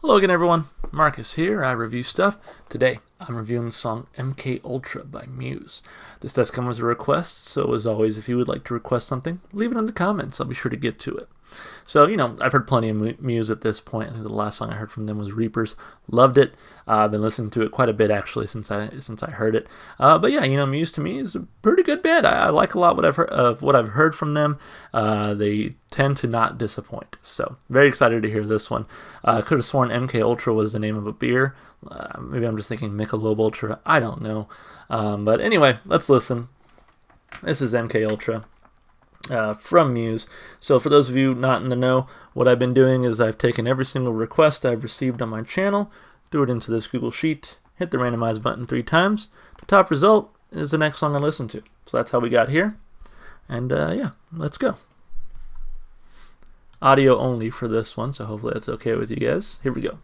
Hello again, everyone. Marcus here. I review stuff. Today, I'm reviewing the song MK Ultra by Muse. This does come as a request, so as always, if you would like to request something, leave it in the comments. I'll be sure to get to it. So, I've heard plenty of Muse at this point. I think the last song I heard from them was Reapers. Loved it. I've been listening to it quite a bit, actually, since I heard it. But yeah, Muse to me is a pretty good band. I like a lot what I've heard from them. They tend to not disappoint. So, very excited to hear this one. I could have sworn MK Ultra was the name of a beer. Maybe I'm just thinking Michelob Ultra. I don't know. But anyway, let's listen. This is MK Ultra. From Muse. So for those of you not in the know, what I've been doing is I've taken every single request I've received on my channel, threw it into this Google Sheet, hit the randomize button 3 times. The top result is the next song I listen to. So that's how we got here. And yeah, let's go. Audio only for this one, so hopefully that's okay with you guys. Here we go.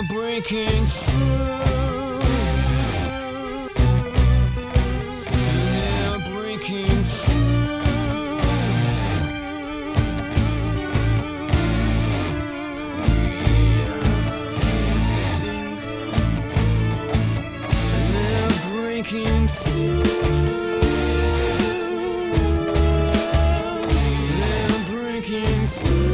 Breaking through, and they're breaking through. We are losing control, and they're breaking through. They're breaking through.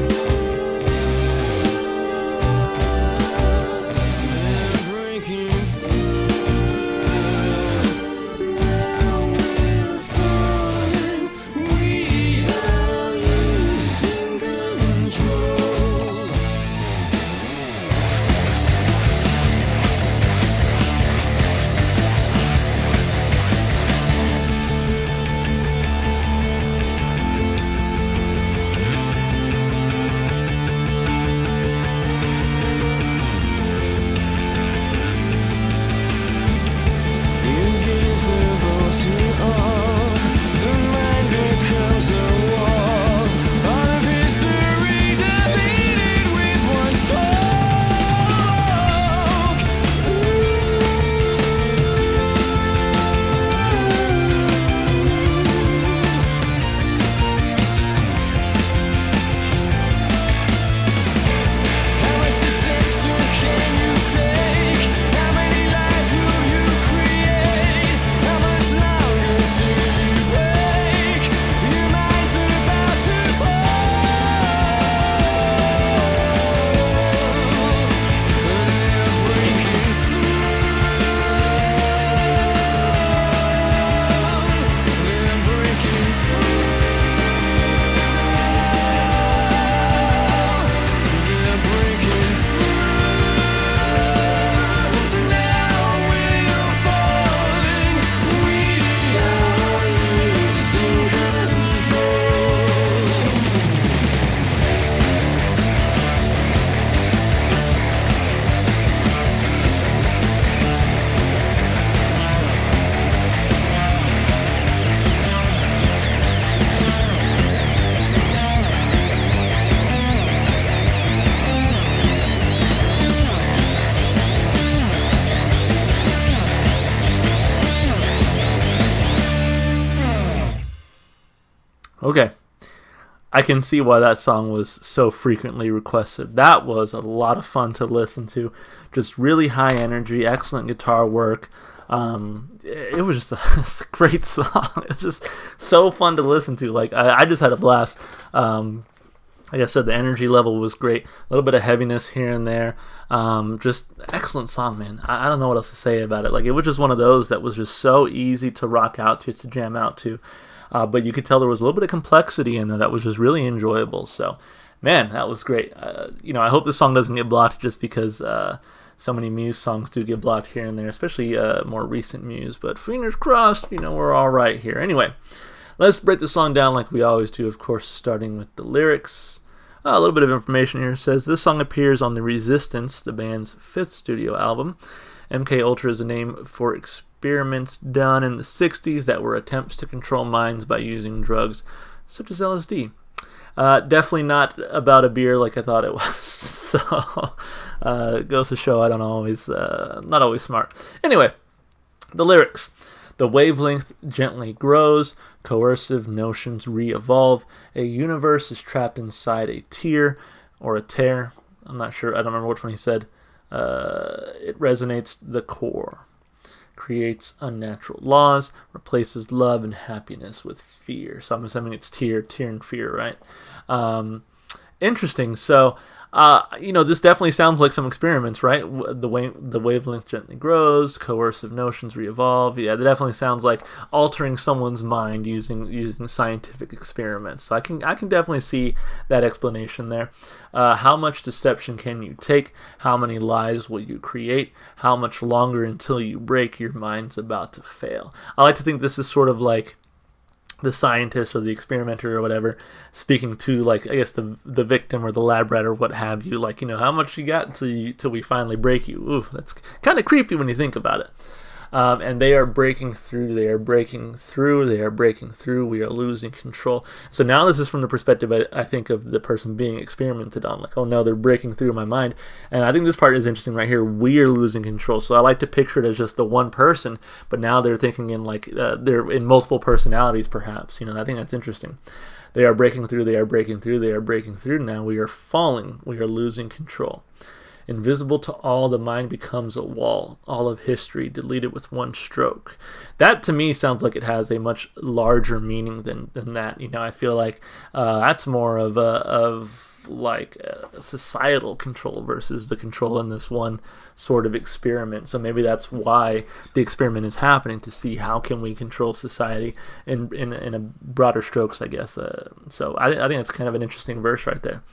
Okay. I can see why that song was so frequently requested. That was a lot of fun to listen to. Just really high energy, excellent guitar work. It was just a great song. It was just so fun to listen to. Like I just had a blast. Like I said, the energy level was great. A little bit of heaviness here and there. Just excellent song, man. I don't know what else to say about it. Like, it was just one of those that was just so easy to rock out to jam out to. But you could tell there was a little bit of complexity in there that was just really enjoyable. So, man, that was great. I hope this song doesn't get blocked just because so many Muse songs do get blocked here and there, especially more recent Muse. But fingers crossed, we're all right here. Anyway, let's break the song down like we always do, of course, starting with the lyrics. A little bit of information here. It says this song appears on the Resistance, the band's 5th studio album. MK Ultra is a name for experiments done in the 60s that were attempts to control minds by using drugs such as LSD. Definitely not about a beer like I thought it was. So goes to show I'm not always smart. Anyway, the lyrics. The wavelength gently grows, coercive notions re-evolve, a universe is trapped inside a tear or a tear. I'm not sure, I don't remember which one he said. It resonates the core, creates unnatural laws, replaces love and happiness with fear. So I'm assuming it's tear and fear, right? Interesting. So, this definitely sounds like some experiments, right? The wavelength gently grows, coercive notions re-evolve. Yeah, that definitely sounds like altering someone's mind using scientific experiments. So I can definitely see that explanation there. How much deception can you take? How many lies will you create? How much longer until you break? Your mind's about to fail. I like to think this is sort of like the scientist or the experimenter or whatever speaking to, like, I guess the victim or the lab rat or what have you, like, how much you got till we finally break you. Oof, that's kind of creepy when you think about it. And they are breaking through, they are breaking through, they are breaking through, we are losing control. So now this is from the perspective, I think, of the person being experimented on. Like, oh no, they're breaking through my mind. And I think this part is interesting right here. We are losing control. So I like to picture it as just the one person, but now they're thinking in they're in multiple personalities perhaps. I think that's interesting. They are breaking through, they are breaking through, they are breaking through. Now we are falling, we are losing control. Invisible to all, the mind becomes a wall. All of history deleted with one stroke. That to me sounds like it has a much larger meaning than that. I feel like that's more of a societal control versus the control in this one sort of experiment. So maybe that's why the experiment is happening, to see how can we control society in a broader strokes, I guess. So I think that's kind of an interesting verse right there.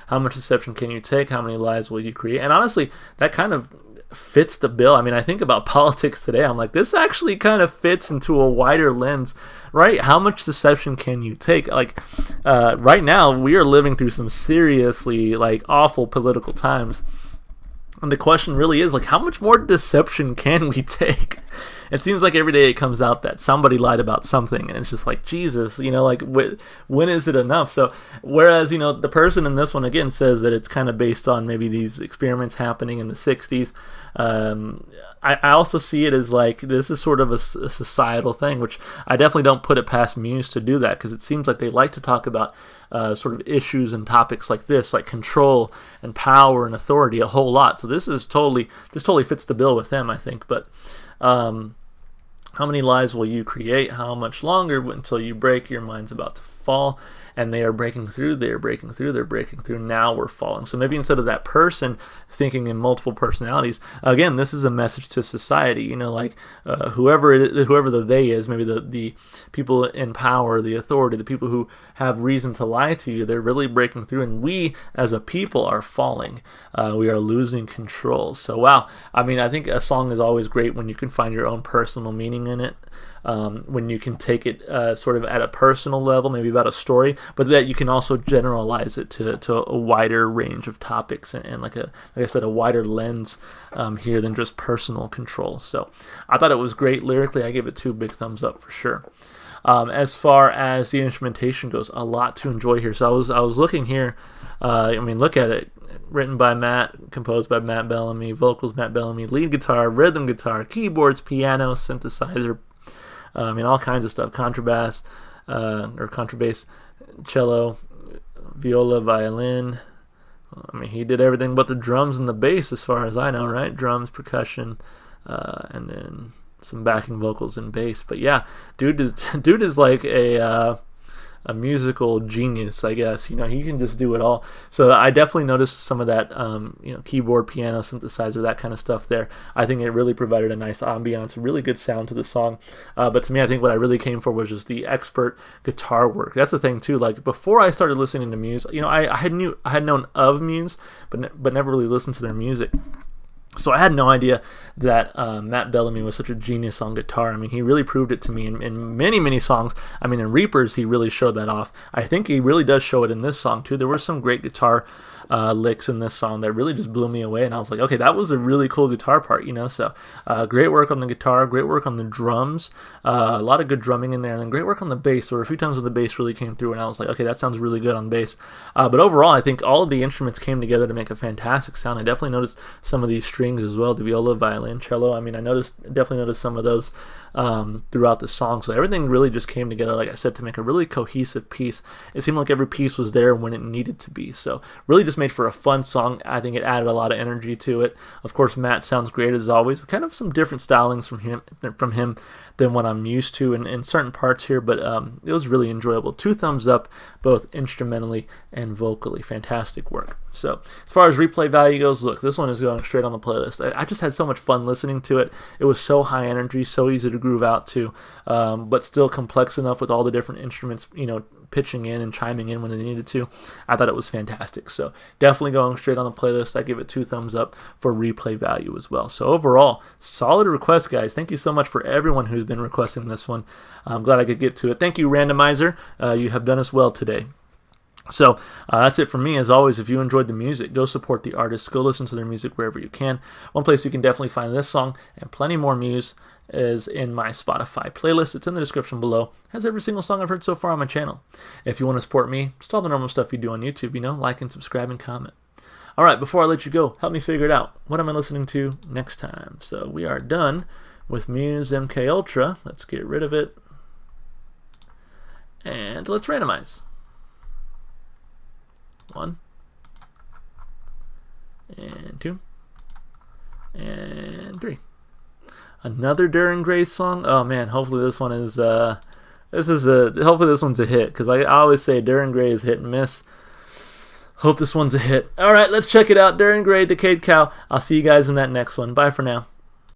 How much deception can you take? How many lies will you create? And honestly, that kind of fits the bill. I mean, I think about politics today. I'm like, this actually kind of fits into a wider lens, right? How much deception can you take? Like, right now, we are living through some seriously, awful political times. And the question really is, how much more deception can we take? It seems like every day it comes out that somebody lied about something, and it's just like, Jesus, when is it enough? So, whereas, the person in this one, again, says that it's kind of based on maybe these experiments happening in the 60s, I also see it as this is sort of a societal thing, which I definitely don't put it past Muse to do that, because it seems like they like to talk about sort of issues and topics like this, like control and power and authority, a whole lot. So this totally fits the bill with them, I think. But how many lies will you create? How much longer until you break? Your mind's about to fall. And they are breaking through, they are breaking through, they're breaking through. Now we're falling. So maybe instead of that person thinking in multiple personalities, again, this is a message to society. Whoever the they is, maybe the people in power, the authority, the people who have reason to lie to you, they're really breaking through, and we as a people are falling. We are losing control. So wow, I mean, I think a song is always great when you can find your own personal meaning in it. When you can take it sort of at a personal level, maybe about a story, but that you can also generalize it to a wider range of topics and like I said, a wider lens here than just personal control. So I thought it was great lyrically. I give it 2 big thumbs up for sure. As far as the instrumentation goes, a lot to enjoy here. So I was looking here. Look at it. Written by Matt, composed by Matt Bellamy, vocals Matt Bellamy, lead guitar, rhythm guitar, keyboards, piano, synthesizer. All kinds of stuff, contrabass. or contrabass, cello, viola, violin. I mean, he did everything but the drums and the bass, as far as I know, right? Drums, percussion, and then some backing vocals and bass. But yeah, dude is like a musical genius, I guess. You know, he can just do it all. So I definitely noticed some of that, keyboard, piano, synthesizer, that kind of stuff there. I think it really provided a nice ambiance, a really good sound to the song. But to me, I think what I really came for was just the expert guitar work. That's the thing too. Like before I started listening to Muse, you know, I had known of Muse, but never really listened to their music. So I had no idea that Matt Bellamy was such a genius on guitar. I mean, he really proved it to me in many, many songs. I mean, in Reapers, he really showed that off. I think he really does show it in this song, too. There were some great guitar licks in this song that really just blew me away. And I was like, okay, that was a really cool guitar part, you know? So great work on the guitar, great work on the drums, a lot of good drumming in there, and then great work on the bass. There were a few times where the bass really came through, and I was like, okay, that sounds really good on bass. But overall, I think all of the instruments came together to make a fantastic sound. I definitely noticed some of these strings as well, the viola, violin, cello. I mean, definitely noticed some of those throughout the song. So everything really just came together, like I said, to make a really cohesive piece. It seemed like every piece was there when it needed to be. So really just made for a fun song. I think it added a lot of energy to it. Of course, Matt sounds great as always. Kind of some different stylings from him than what I'm used to in certain parts here, but it was really enjoyable. 2 thumbs up, both instrumentally and vocally. Fantastic work. So as far as replay value goes, look, this one is going straight on the playlist. I just had so much fun listening to it. It was so high energy, so easy to groove out to, but still complex enough with all the different instruments, you know, pitching in and chiming in when they needed to. I thought it was fantastic. So definitely going straight on the playlist. I give it 2 thumbs up for replay value as well. So overall, solid request, guys. Thank you so much for everyone who's been requesting this one. I'm glad I could get to it. Thank you, Randomizer. You have done us well today. So that's it from me. As always, if you enjoyed the music, go support the artists. Go listen to their music wherever you can. One place you can definitely find this song and plenty more Muse is in my Spotify playlist. It's in the description below. It has every single song I've heard so far on my channel. If you want to support me, just all the normal stuff you do on YouTube, you know, like and subscribe and comment. All right, before I let you go, help me figure it out. What am I listening to next time? So we are done with Muse MK Ultra. Let's get rid of it. And let's randomize. 1 and 2 and 3. Another Darren Gray song. Oh man, hopefully this one is hopefully this one's a hit, because I always say Darren Gray is hit and miss. Hope this one's a hit. All right, let's check it out. Darren Gray, Decade Cow. I'll see you guys in that next one. Bye for now.